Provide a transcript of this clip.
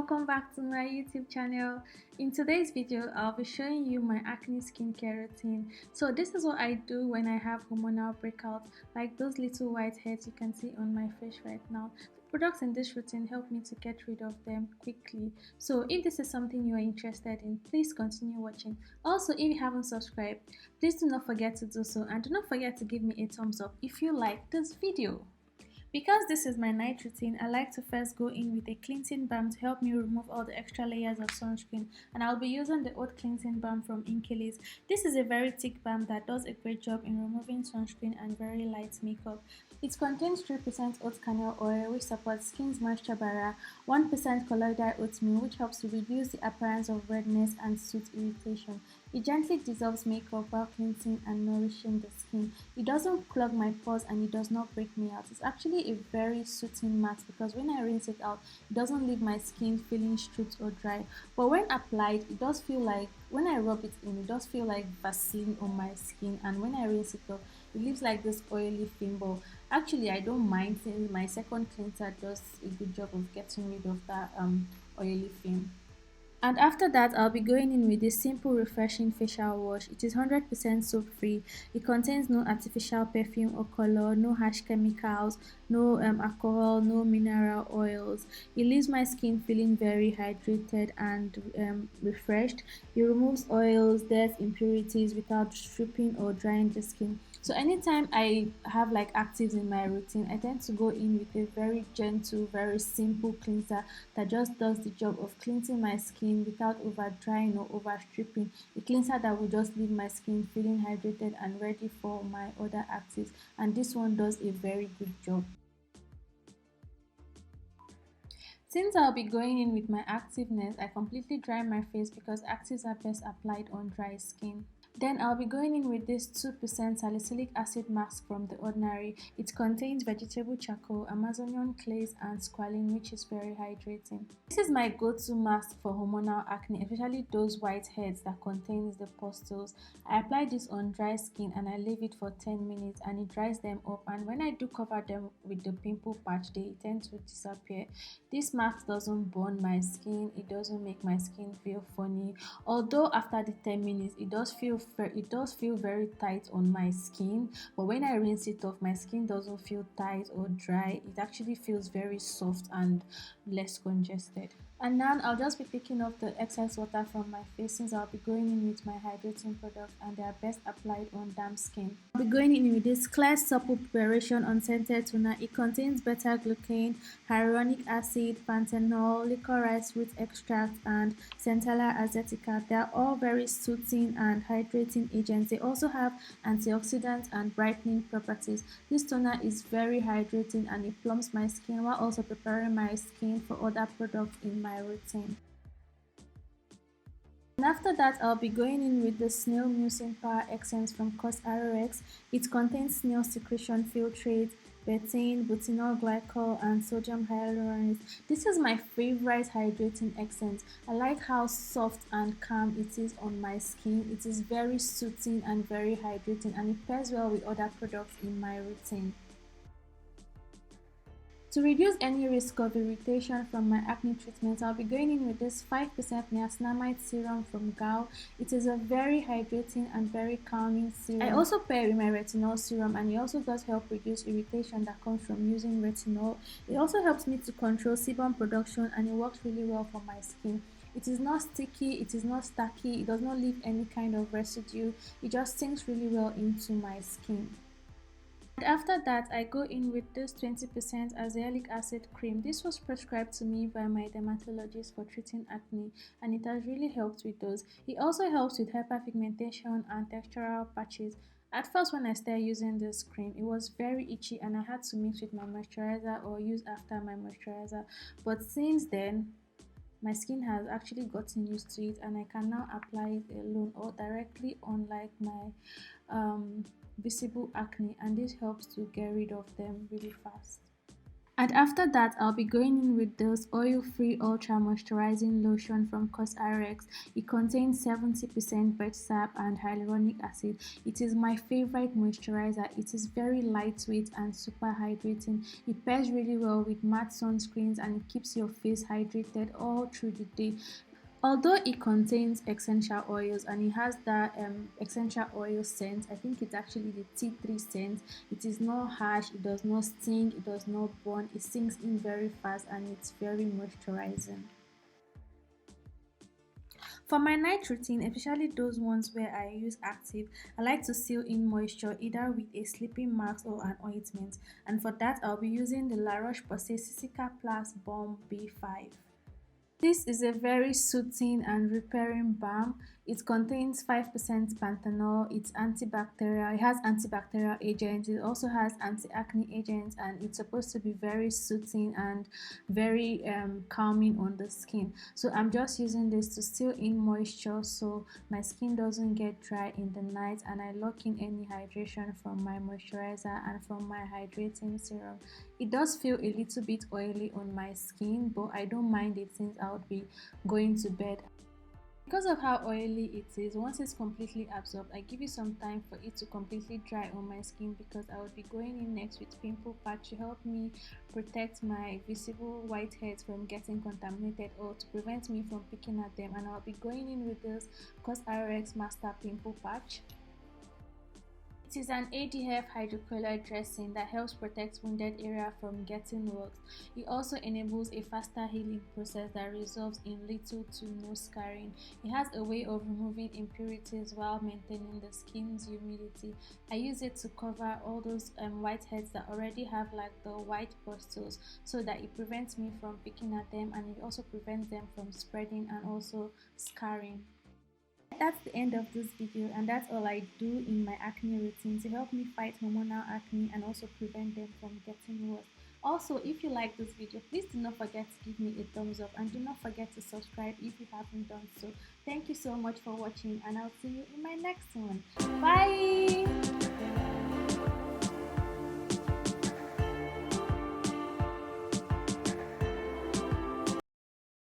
welcome back to my YouTube channel. In today's video, I'll be showing you my acne skincare routine. So this is what I do when I have hormonal breakouts, like those little white heads you can see on my face right now. The products in this routine help me to get rid of them quickly. So if this is something you are interested in, please continue watching. Also, if you haven't subscribed, please do not forget to do so, and do not forget to give me a thumbs up if you like this video. Because this is my night routine, I like to first go in with a cleansing balm to help me remove all the extra layers of sunscreen, and I'll be using the oat cleansing balm from Inkeylist. This is a very thick balm that does a great job in removing sunscreen and very light makeup. It contains 3% oat kernel oil, which supports skin's moisture barrier, 1% colloidal oatmeal, which helps to reduce the appearance of redness and soot irritation. It gently dissolves makeup while cleansing and nourishing the skin. It doesn't clog my pores and it does not break me out. It's actually a very soothing mask because when I rinse it out, it doesn't leave my skin feeling stripped or dry. But when applied, it does feel like, when I rub it in, it does feel like Vaseline on my skin, and when I rinse it off, it leaves like this oily film. But actually, I don't mind since my second cleanser does a good job of getting rid of that oily film. And after that, I'll be going in with this simple refreshing facial wash. It is 100% soap free. It contains no artificial perfume or color, no harsh chemicals, no alcohol, no mineral oils. It leaves my skin feeling very hydrated and refreshed. It removes oils, dirt, impurities without stripping or drying the skin. So anytime I have like actives in my routine, I tend to go in with a very gentle, very simple cleanser that just does the job of cleansing my skin without over drying or over stripping. A cleanser that will just leave my skin feeling hydrated and ready for my other actives, and this one does a very good job. Since I'll be going in with my activeness, I completely dry my face because actives are best applied on dry skin. Then I'll be going in with this 2% Salicylic Acid Masque from The Ordinary. It contains vegetable charcoal, Amazonian Klairs, and squalene, which is very hydrating. This is my go-to mask for hormonal acne, especially those white heads that contains the pustules. I apply this on dry skin and I leave it for 10 minutes and it dries them up, and when I do cover them with the pimple patch, they tend to disappear. This mask doesn't burn my skin, it doesn't make my skin feel funny, although after the 10 minutes it does feel very tight on my skin, but when I rinse it off, my skin doesn't feel tight or dry. It actually feels very soft and less congested. And now I'll just be taking off the excess water from my face since I'll be going in with my hydrating products and they are best applied on damp skin. I'll be going in with this Klairs Supple Preparation Unscented Toner. It contains beta-glucane, hyaluronic acid, panthenol, licorice root extract, and centella asiatica. They are all very soothing and hydrating agents. They also have antioxidant and brightening properties. This toner is very hydrating and it plumps my skin while also preparing my skin for other products in my routine. And after that, I'll be going in with the Snail Mucin Power Essence from Cosrx. It contains snail secretion filtrate, betaine, butynyl glycol, and sodium hyaluronate. This is my favorite hydrating essence. I like how soft and calm it is on my skin. It is very soothing and very hydrating, and it pairs well with other products in my routine. To reduce any risk of irritation from my acne treatment, I'll be going in with this 5% niacinamide serum from Gal. It is a very hydrating and very calming serum. I also pair with my retinol serum, and it also does help reduce irritation that comes from using retinol. It also helps me to control sebum production, and it works really well for my skin. It is not sticky, it is not stacky, it does not leave any kind of residue. It just sinks really well into my skin. And after that, I go in with this 20% Azelaic Acid cream. This was prescribed to me by my dermatologist for treating acne, and it has really helped with those. It also helps with hyperpigmentation and textural patches. At first, when I started using this cream, it was very itchy and I had to mix with my moisturizer or use after my moisturizer. But since then, my skin has actually gotten used to it and I can now apply it alone or directly on like my visible acne, and this helps to get rid of them really fast. And after that, I'll be going in with this oil-free ultra moisturizing lotion from Cosrx. It contains 70% birch sap and hyaluronic acid. It is my favorite moisturizer. It is very lightweight and super hydrating. It pairs really well with matte sunscreens and it keeps your face hydrated all through the day. Although it contains essential oils and it has that essential oil scent, I think it's actually the tea tree scent. It is not harsh, it does not sting, it does not burn, it sinks in very fast and it's very moisturizing. For my night routine, especially those ones where I use active, I like to seal in moisture either with a sleeping mask or an ointment. And for that, I'll be using the La Roche-Posay Cicaplast Balm B5. This is a very soothing and repairing balm. It contains 5% panthenol. It's antibacterial. It has antibacterial agents. It also has anti-acne agents, and it's supposed to be very soothing and very calming on the skin. So I'm just using this to seal in moisture so my skin doesn't get dry in the night, and I lock in any hydration from my moisturizer and from my hydrating serum. It does feel a little bit oily on my skin, but I don't mind it since I would be going to bed. Because of how oily it is, once it's completely absorbed, I give it some time for it to completely dry on my skin because I would be going in next with pimple patch to help me protect my visible whiteheads from getting contaminated or to prevent me from picking at them. And I'll be going in with this Cosrx Master Pimple Patch. It is an ADF hydrocolloid dressing that helps protect wounded area from getting worse. It also enables a faster healing process that results in little to no scarring. It has a way of removing impurities while maintaining the skin's humidity. I use it to cover all those whiteheads that already have like the white pustules so that it prevents me from picking at them, and it also prevents them from spreading and also scarring. That's the end of this video, and that's all I do in my acne routine to help me fight hormonal acne and also prevent them from getting worse. Also, if you like this video, please do not forget to give me a thumbs up and do not forget to subscribe if you haven't done so. Thank you so much for watching, and I'll see you in my next one. Bye.